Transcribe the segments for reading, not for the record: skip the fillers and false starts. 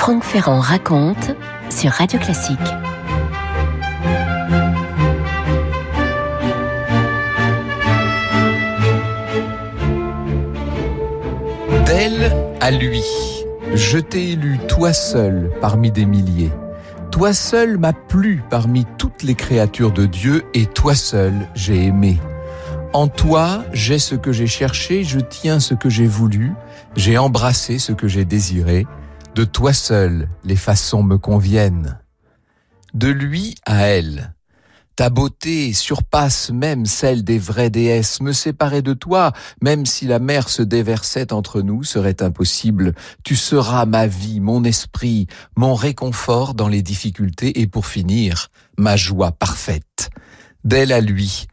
Franck Ferrand raconte sur Radio Classique. D'elle à lui, je t'ai élu toi seul parmi des milliers. Toi seul m'as plu parmi toutes les créatures de Dieu et toi seul j'ai aimé. En toi, j'ai ce que j'ai cherché, je tiens ce que j'ai voulu, j'ai embrassé ce que j'ai désiré. De toi seul, les façons me conviennent. De lui à elle. Ta beauté surpasse même celle des vraies déesses. Me séparer de toi, même si la mer se déversait entre nous, serait impossible. Tu seras ma vie, mon esprit, mon réconfort dans les difficultés et pour finir, ma joie parfaite. D'elle à lui,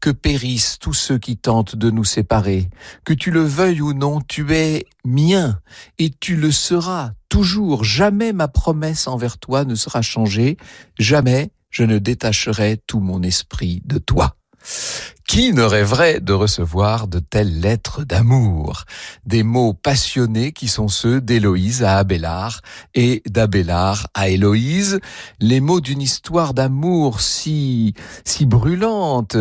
que périssent tous ceux qui tentent de nous séparer. Que tu le veuilles ou non, tu es mien et tu le seras toujours. Jamais ma promesse envers toi ne sera changée. Jamais je ne détacherai tout mon esprit de toi. Qui ne rêverait de recevoir de telles lettres d'amour? Des mots passionnés qui sont ceux d'Héloïse à Abélard et d'Abélard à Héloïse. Les mots d'une histoire d'amour si brûlante,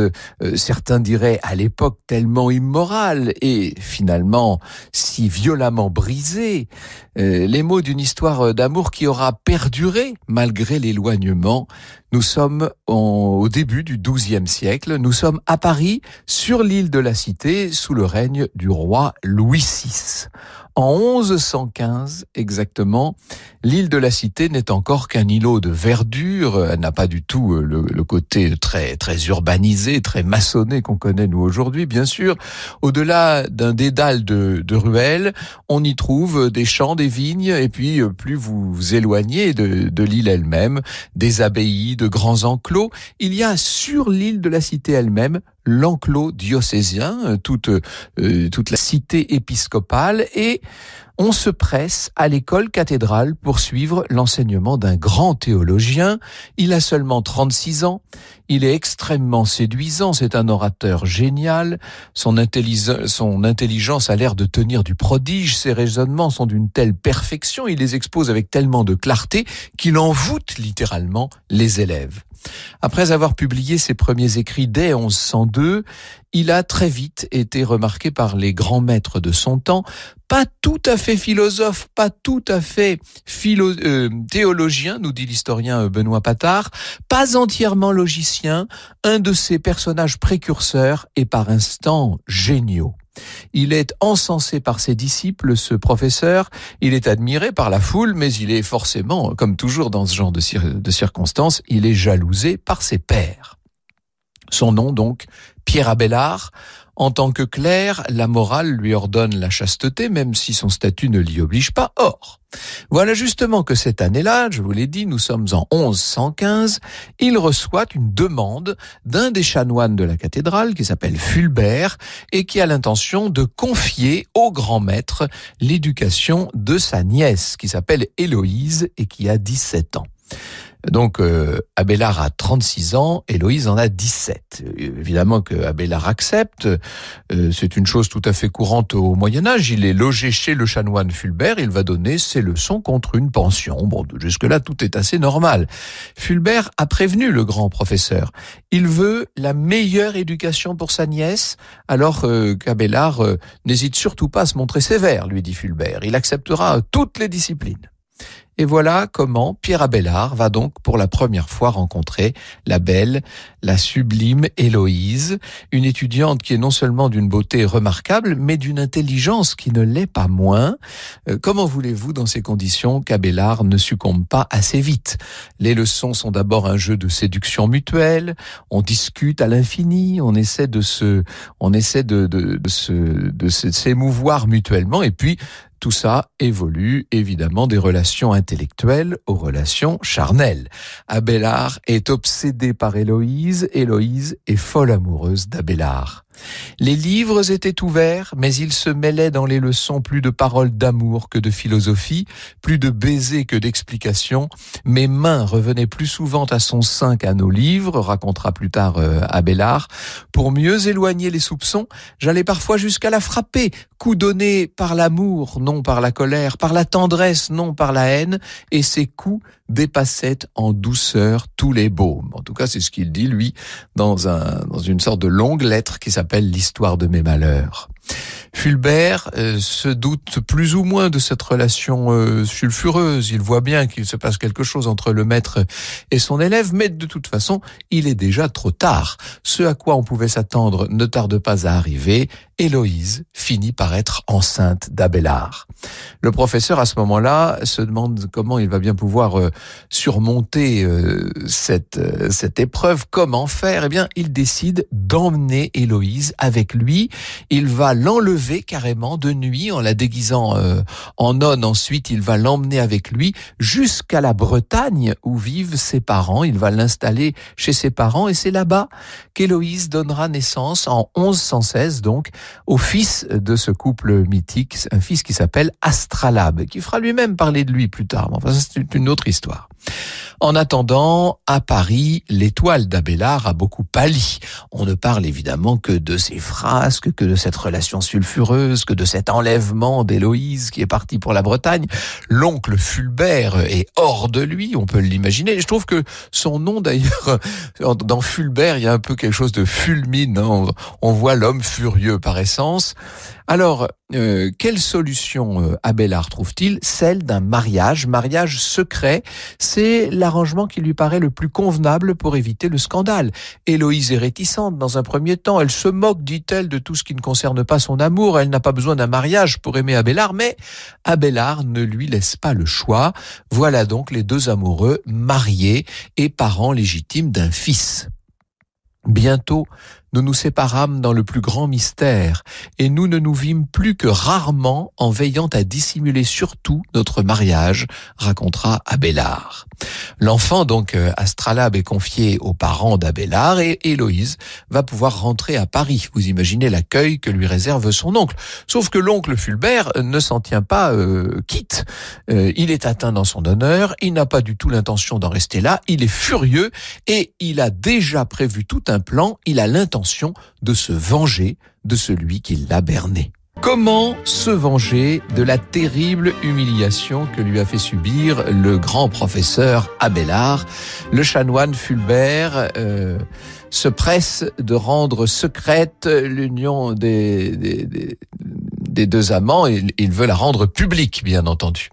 certains diraient à l'époque tellement immorale et finalement si violemment brisée. Les mots d'une histoire d'amour qui aura perduré malgré l'éloignement. Nous sommes au début du XIIe siècle, nous sommes à Paris, sur l'île de la Cité, sous le règne du roi Louis VI. En 1115 exactement, l'île de la Cité n'est encore qu'un îlot de verdure, elle n'a pas du tout le côté très urbanisé, très maçonné qu'on connaît nous aujourd'hui, bien sûr. Au-delà d'un dédale de ruelles, on y trouve des champs, des vignes, et puis plus vous vous éloignez de l'île elle-même, des abbayes, de grands enclos. Il y a sur l'île de la Cité elle-même l'enclos diocésain, toute la cité épiscopale, et on se presse à l'école cathédrale pour suivre l'enseignement d'un grand théologien. Il a seulement 36 ans, il est extrêmement séduisant, c'est un orateur génial, son intelligence a l'air de tenir du prodige, ses raisonnements sont d'une telle perfection, il les expose avec tellement de clarté qu'il envoûte littéralement les élèves. Après avoir publié ses premiers écrits dès 1102, il a très vite été remarqué par les grands maîtres de son temps, pas tout à fait philosophe, pas tout à fait théologien, nous dit l'historien Benoît Patard, pas entièrement logicien, un de ces personnages précurseurs et par instants géniaux. Il est encensé par ses disciples, ce professeur, il est admiré par la foule, mais il est forcément, comme toujours dans ce genre de circonstances, il est jalousé par ses pairs. Son nom donc, Pierre Abélard. En tant que clerc, la morale lui ordonne la chasteté, même si son statut ne l'y oblige pas. Or, voilà justement que cette année-là, je vous l'ai dit, nous sommes en 1115, il reçoit une demande d'un des chanoines de la cathédrale qui s'appelle Fulbert et qui a l'intention de confier au grand maître l'éducation de sa nièce qui s'appelle Héloïse et qui a 17 ans. Donc Abélard a 36 ans, Héloïse en a 17. Évidemment que Abélard accepte, c'est une chose tout à fait courante au Moyen-Âge. Il est logé chez le chanoine Fulbert, il va donner ses leçons contre une pension. Bon, jusque-là, tout est assez normal. Fulbert a prévenu le grand professeur. Il veut la meilleure éducation pour sa nièce, alors qu'Abélard n'hésite surtout pas à se montrer sévère, lui dit Fulbert. Il acceptera toutes les disciplines. Et voilà comment Pierre Abélard va donc pour la première fois rencontrer la belle, la sublime Héloïse, une étudiante qui est non seulement d'une beauté remarquable, mais d'une intelligence qui ne l'est pas moins. Comment voulez-vous dans ces conditions qu'Abélard ne succombe pas assez vite? Les leçons sont d'abord un jeu de séduction mutuelle, on discute à l'infini, on essaie de s'émouvoir mutuellement, et puis tout ça évolue évidemment des relations intellectuelles aux relations charnelles. Abélard est obsédé par Héloïse, Héloïse est folle amoureuse d'Abélard. Les livres étaient ouverts, mais il se mêlait dans les leçons plus de paroles d'amour que de philosophie, plus de baisers que d'explications. Mes mains revenaient plus souvent à son sein qu'à nos livres, racontera plus tard Abélard. Pour mieux éloigner les soupçons, j'allais parfois jusqu'à la frapper, coup donné par l'amour, non par la colère, par la tendresse, non par la haine, et ces coups dépassaient en douceur tous les baumes. En tout cas, c'est ce qu'il dit, lui, dans une sorte de longue lettre qui s'appelle l'histoire de mes malheurs. Fulbert se doute plus ou moins de cette relation sulfureuse. Il voit bien qu'il se passe quelque chose entre le maître et son élève, mais de toute façon, il est déjà trop tard. Ce à quoi on pouvait s'attendre ne tarde pas à arriver. Héloïse finit par être enceinte d'Abélard. Le professeur, à ce moment-là, se demande comment il va bien pouvoir surmonter cette épreuve, comment faire. Eh bien, il décide d'emmener Héloïse avec lui. Il va l'enlever carrément de nuit en la déguisant en nonne. Ensuite, il va l'emmener avec lui jusqu'à la Bretagne où vivent ses parents. Il va l'installer chez ses parents et c'est là-bas qu'Héloïse donnera naissance en 1116 donc au fils de ce couple mythique, un fils qui s'appelle Astralabe, qui fera lui-même parler de lui plus tard. Enfin, c'est une autre histoire. En attendant, à Paris, l'étoile d'Abélard a beaucoup pâli. On ne parle évidemment que de ces frasques, que de cette relation sulfureuse, que de cet enlèvement d'Héloïse qui est partie pour la Bretagne. L'oncle Fulbert est hors de lui, on peut l'imaginer. Je trouve que son nom d'ailleurs, dans Fulbert, il y a un peu quelque chose de fulminant. On voit l'homme furieux par essence. Alors, quelle solution Abélard trouve-t-il? Celle d'un mariage secret. C'est l'arrangement qui lui paraît le plus convenable pour éviter le scandale. Héloïse est réticente dans un premier temps. Elle se moque, dit-elle, de tout ce qui ne concerne pas son amour. Elle n'a pas besoin d'un mariage pour aimer Abélard, mais Abélard ne lui laisse pas le choix. Voilà donc les deux amoureux mariés et parents légitimes d'un fils. Bientôt, nous nous séparâmes dans le plus grand mystère, et nous ne nous vîmes plus que rarement en veillant à dissimuler surtout notre mariage, racontera Abélard. L'enfant, donc, Astralabe, est confié aux parents d'Abélard et Héloïse va pouvoir rentrer à Paris. Vous imaginez l'accueil que lui réserve son oncle. Sauf que l'oncle Fulbert ne s'en tient pas quitte. Il est atteint dans son honneur, il n'a pas du tout l'intention d'en rester là, il est furieux et il a déjà prévu tout un plan, il a l'intention de se venger de celui qui l'a berné. Comment se venger de la terrible humiliation que lui a fait subir le grand professeur Abélard? Le chanoine Fulbert se presse de rendre secrète l'union des deux amants et il veut la rendre publique, bien entendu.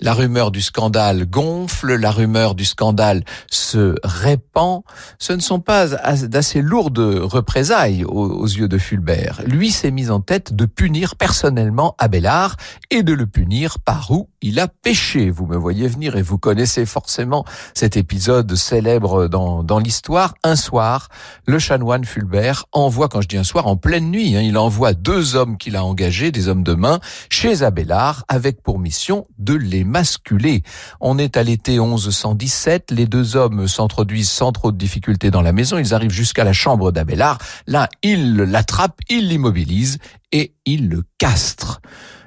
La rumeur du scandale gonfle, la rumeur du scandale se répand. Ce ne sont pas d'assez lourdes représailles aux yeux de Fulbert. Lui s'est mis en tête de punir personnellement Abélard et de le punir par où il a péché. Vous me voyez venir et vous connaissez forcément cet épisode célèbre dans l'histoire. Un soir, le chanoine Fulbert envoie, quand je dis un soir, en pleine nuit, il envoie deux hommes qu'il a engagés, des hommes de main, chez Abélard, avec pour mission de l'émasculer. On est à l'été 1117, les deux hommes s'introduisent sans trop de difficultés dans la maison, ils arrivent jusqu'à la chambre d'Abélard, là, ils l'attrapent, ils l'immobilisent et ils le castrent.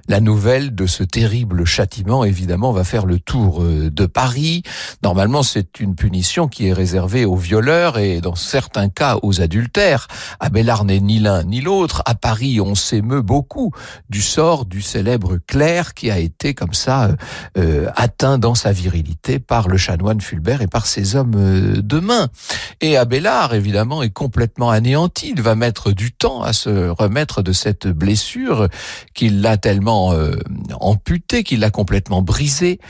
La nouvelle de ce terrible châtiment, évidemment, va faire le tour de Paris. Normalement, c'est une punition qui est réservée aux violeurs et, dans certains cas, aux adultères. Abélard n'est ni l'un ni l'autre. À Paris, on s'émeut beaucoup du sort du célèbre clerc qui a été, comme ça, atteint dans sa virilité par le chanoine Fulbert et par ses hommes de main. Et Abélard, évidemment, est complètement anéanti. Il va mettre du temps à se remettre de cette blessure qui l'a tellement amputé, qu'il l'a complètement brisé.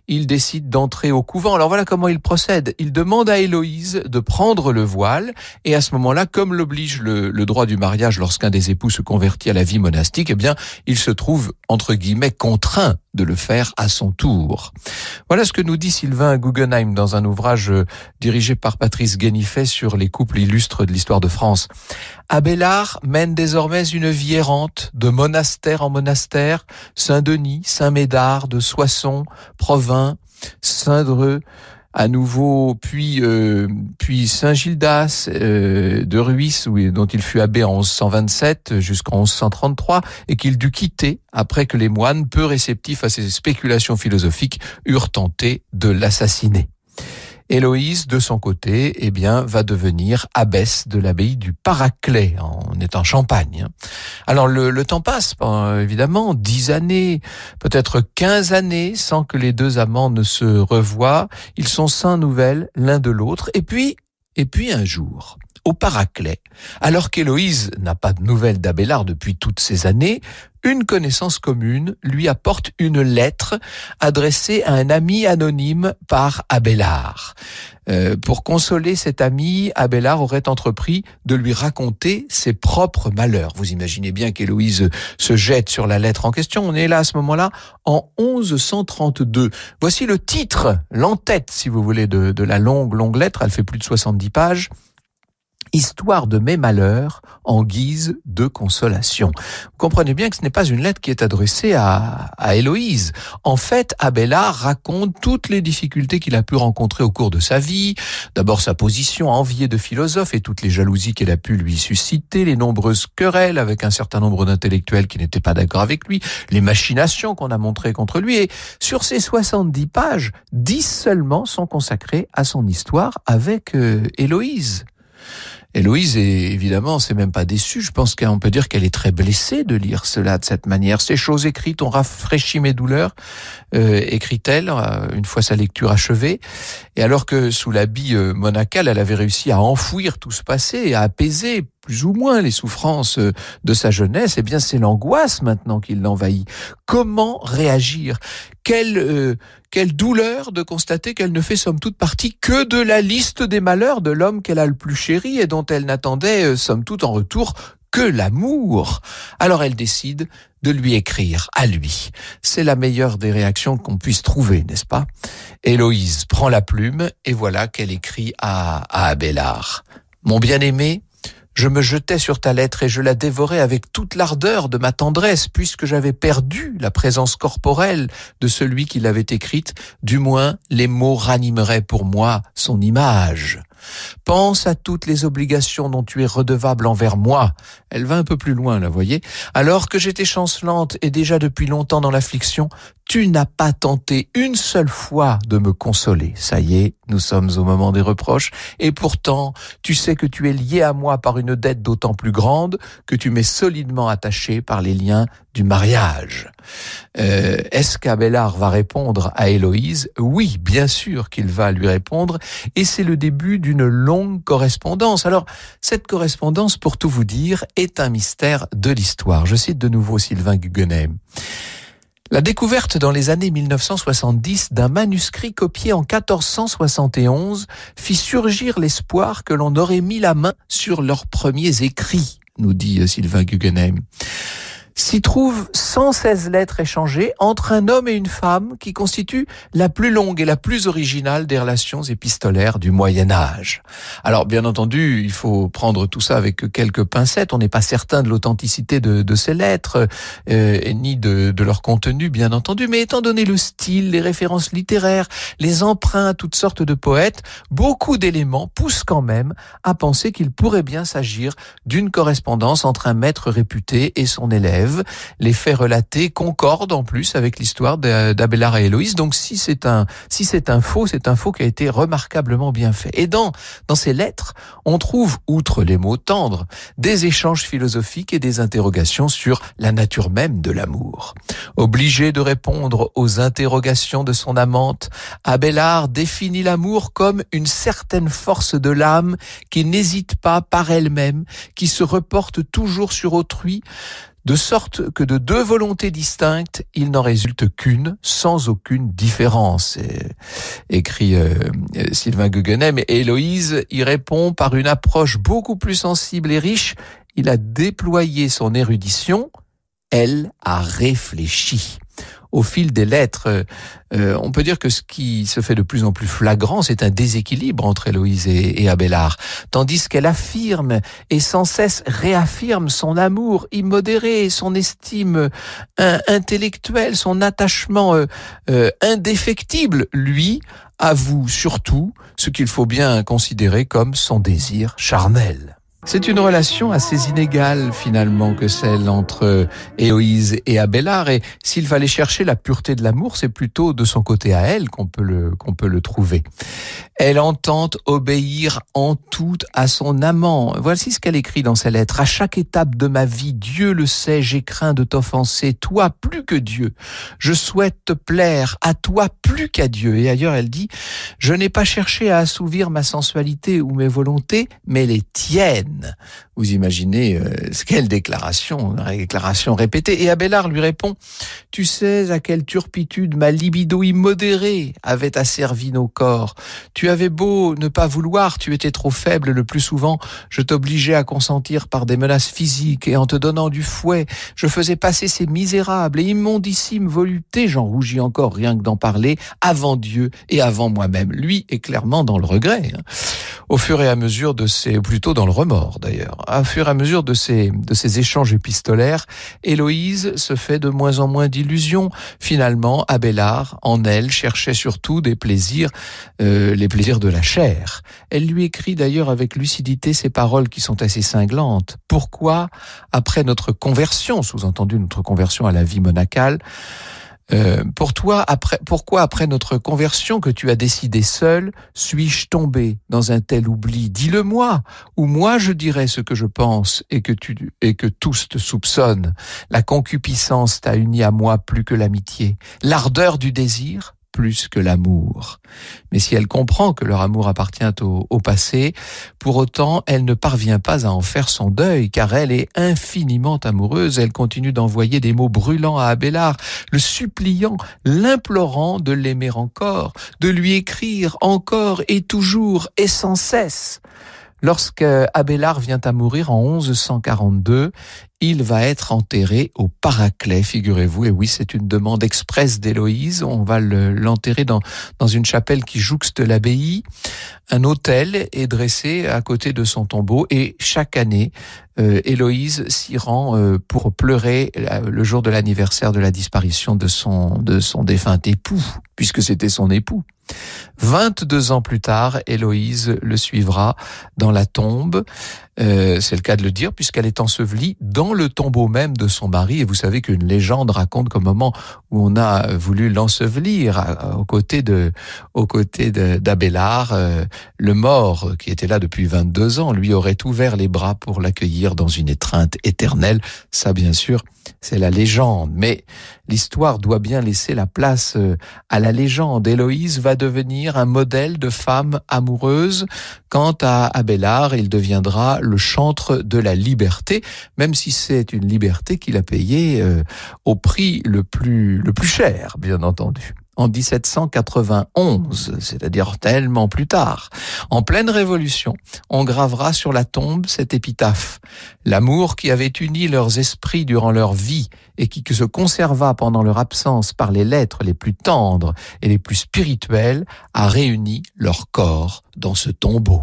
Il décide d'entrer au couvent. Alors voilà comment il procède. Il demande à Héloïse de prendre le voile et à ce moment-là, comme l'oblige le droit du mariage lorsqu'un des époux se convertit à la vie monastique, eh bien, il se trouve, entre guillemets, contraint de le faire à son tour. Voilà ce que nous dit Sylvain Guggenheim dans un ouvrage dirigé par Patrice Guénifet sur les couples illustres de l'histoire de France. Abélard mène désormais une vie errante, de monastère en monastère, Saint-Denis, Saint-Médard, de Soissons, Provins, Saint-Dreux, à nouveau, puis Saint Gildas de Ruisse, dont il fut abbé en 1127 jusqu'en 1133, et qu'il dut quitter après que les moines, peu réceptifs à ses spéculations philosophiques, eurent tenté de l'assassiner. Héloïse, de son côté, va devenir abbesse de l'abbaye du Paraclet, on est en Champagne. Alors le temps passe, évidemment, 10 années, peut-être 15 années, sans que les deux amants ne se revoient. Ils sont sans nouvelles l'un de l'autre. Et puis un jour, au Paraclet, alors qu'Héloïse n'a pas de nouvelles d'Abélard depuis toutes ces années, une connaissance commune lui apporte une lettre adressée à un ami anonyme par Abélard. Pour consoler cet ami, Abélard aurait entrepris de lui raconter ses propres malheurs. Vous imaginez bien qu'Héloïse se jette sur la lettre en question. On est là à ce moment-là en 1132. Voici le titre, l'entête, si vous voulez, de la longue lettre. Elle fait plus de 70 pages. Histoire de mes malheurs en guise de consolation. Vous comprenez bien que ce n'est pas une lettre qui est adressée à Héloïse. En fait, Abélard raconte toutes les difficultés qu'il a pu rencontrer au cours de sa vie. D'abord sa position enviée de philosophe et toutes les jalousies qu'elle a pu lui susciter, les nombreuses querelles avec un certain nombre d'intellectuels qui n'étaient pas d'accord avec lui, les machinations qu'on a montrées contre lui. Et sur ces 70 pages, 10 seulement sont consacrées à son histoire avec Héloïse. Héloïse, évidemment, c'est même pas déçue. Je pense qu'on peut dire qu'elle est très blessée de lire cela de cette manière. Ces choses écrites ont rafraîchi mes douleurs, écrit-elle, une fois sa lecture achevée. Et alors que sous l'habit monacal, elle avait réussi à enfouir tout ce passé et à apaiser plus ou moins les souffrances de sa jeunesse, c'est l'angoisse maintenant qui l'envahit. Comment réagir ? Quelle douleur de constater qu'elle ne fait somme toute partie que de la liste des malheurs de l'homme qu'elle a le plus chéri et dont elle n'attendait somme toute en retour que l'amour. Alors elle décide de lui écrire à lui. C'est la meilleure des réactions qu'on puisse trouver, n'est-ce pas ? Héloïse prend la plume et voilà qu'elle écrit à Abélard. Mon bien-aimé, je me jetais sur ta lettre et je la dévorais avec toute l'ardeur de ma tendresse, puisque j'avais perdu la présence corporelle de celui qui l'avait écrite. Du moins, les mots ranimeraient pour moi son image. Pense à toutes les obligations dont tu es redevable envers moi. Elle va un peu plus loin, là, voyez. Alors que j'étais chancelante et déjà depuis longtemps dans l'affliction, tu n'as pas tenté une seule fois de me consoler. Ça y est, nous sommes au moment des reproches. Et pourtant, tu sais que tu es lié à moi par une dette d'autant plus grande que tu m'es solidement attaché par les liens du mariage. Est-ce qu'Abélard va répondre à Héloïse ? Oui, bien sûr qu'il va lui répondre. Et c'est le début d'une longue correspondance. Alors, cette correspondance, pour tout vous dire, est un mystère de l'histoire. Je cite de nouveau Sylvain Guggenheim. La découverte dans les années 1970 d'un manuscrit copié en 1471 fit surgir l'espoir que l'on aurait mis la main sur leurs premiers écrits, nous dit Sylvain Guggenheim. S'y trouvent 116 lettres échangées entre un homme et une femme qui constituent la plus longue et la plus originale des relations épistolaires du Moyen-Âge. Alors, bien entendu, il faut prendre tout ça avec quelques pincettes. On n'est pas certain de l'authenticité de ces lettres, ni de leur contenu, bien entendu. Mais étant donné le style, les références littéraires, les emprunts à toutes sortes de poètes, beaucoup d'éléments poussent quand même à penser qu'il pourrait bien s'agir d'une correspondance entre un maître réputé et son élève. Les faits relatés concordent en plus avec l'histoire d'Abélard et Héloïse. Donc si c'est un faux, c'est un faux qui a été remarquablement bien fait. Et dans ces lettres, on trouve, outre les mots tendres, des échanges philosophiques et des interrogations sur la nature même de l'amour. Obligé de répondre aux interrogations de son amante, Abélard définit l'amour comme une certaine force de l'âme qui n'hésite pas par elle-même, qui se reporte toujours sur autrui, de sorte que de deux volontés distinctes, il n'en résulte qu'une, sans aucune différence, écrit Sylvain Guggenheim. Et Héloïse y répond par une approche beaucoup plus sensible et riche. Il a déployé son érudition, elle a réfléchi. au fil des lettres. On peut dire que ce qui se fait de plus en plus flagrant, c'est un déséquilibre entre Héloïse et Abélard. Tandis qu'elle affirme et sans cesse réaffirme son amour immodéré, son estime intellectuelle, son attachement indéfectible, lui avoue surtout ce qu'il faut bien considérer comme son désir charnel. C'est une relation assez inégale finalement que celle entre Héloïse et Abélard, et s'il fallait chercher la pureté de l'amour, c'est plutôt de son côté à elle qu'on peut le trouver. Elle entend obéir en tout à son amant. Voici ce qu'elle écrit dans ses lettres. À chaque étape de ma vie, Dieu le sait, j'ai craint de t'offenser, toi plus que Dieu. Je souhaite te plaire, à toi plus qu'à Dieu. Et ailleurs, elle dit, je n'ai pas cherché à assouvir ma sensualité ou mes volontés, mais les tiennes. Vous imaginez quelle déclaration répétée. Et Abélard lui répond, tu sais à quelle turpitude ma libido immodérée avait asservi nos corps. Tu avais beau ne pas vouloir, tu étais trop faible le plus souvent. Je t'obligeais à consentir par des menaces physiques et en te donnant du fouet. Je faisais passer ces misérables et immondissimes voluptés, j'en rougis encore rien que d'en parler, avant Dieu et avant moi-même. Lui est clairement dans le regret. Au fur et à mesure plutôt dans le remords d'ailleurs, au fur et à mesure de ces échanges épistolaires, Héloïse se fait de moins en moins d'illusions. Finalement, Abélard, en elle, cherchait surtout des plaisirs, les plaisirs de la chair. Elle lui écrit d'ailleurs avec lucidité ces paroles qui sont assez cinglantes. Pourquoi, après notre conversion, sous-entendu notre conversion à la vie monacale, pourquoi après notre conversion que tu as décidé seul, suis-je tombé dans un tel oubli? Dis-le-moi, ou moi je dirai ce que je pense et que tous te soupçonnent. La concupiscence t'a uni à moi plus que l'amitié, l'ardeur du désir plus que l'amour. Mais si elle comprend que leur amour appartient au passé, pour autant, elle ne parvient pas à en faire son deuil, car elle est infiniment amoureuse. Elle continue d'envoyer des mots brûlants à Abélard, le suppliant, l'implorant de l'aimer encore, de lui écrire encore et toujours et sans cesse. Lorsque Abélard vient à mourir en 1142, il va être enterré au Paraclet, figurez-vous. Et oui, c'est une demande expresse d'Héloïse. On va l'enterrer dans une chapelle qui jouxte l'abbaye. Un autel est dressé à côté de son tombeau et chaque année, Héloïse s'y rend pour pleurer le jour de l'anniversaire de la disparition de son défunt époux, puisque c'était son époux. 22 ans plus tard, Héloïse le suivra dans la tombe. C'est le cas de le dire, puisqu'elle est ensevelie dans le tombeau même de son mari. Et vous savez qu'une légende raconte qu'au moment où on a voulu l'ensevelir aux côtés d'Abélard, le mort, qui était là depuis 22 ans, lui aurait ouvert les bras pour l'accueillir dans une étreinte éternelle. Ça, bien sûr, c'est la légende. Mais l'histoire doit bien laisser la place à la légende. Héloïse va devenir un modèle de femme amoureuse. Quant à Abélard, il deviendra le chantre de la liberté, même si c'est une liberté qu'il a payée au prix le plus cher, bien entendu. En 1791, c'est-à-dire tellement plus tard, en pleine Révolution, on gravera sur la tombe cette épitaphe. L'amour qui avait uni leurs esprits durant leur vie et qui se conserva pendant leur absence par les lettres les plus tendres et les plus spirituelles a réuni leur corps dans ce tombeau.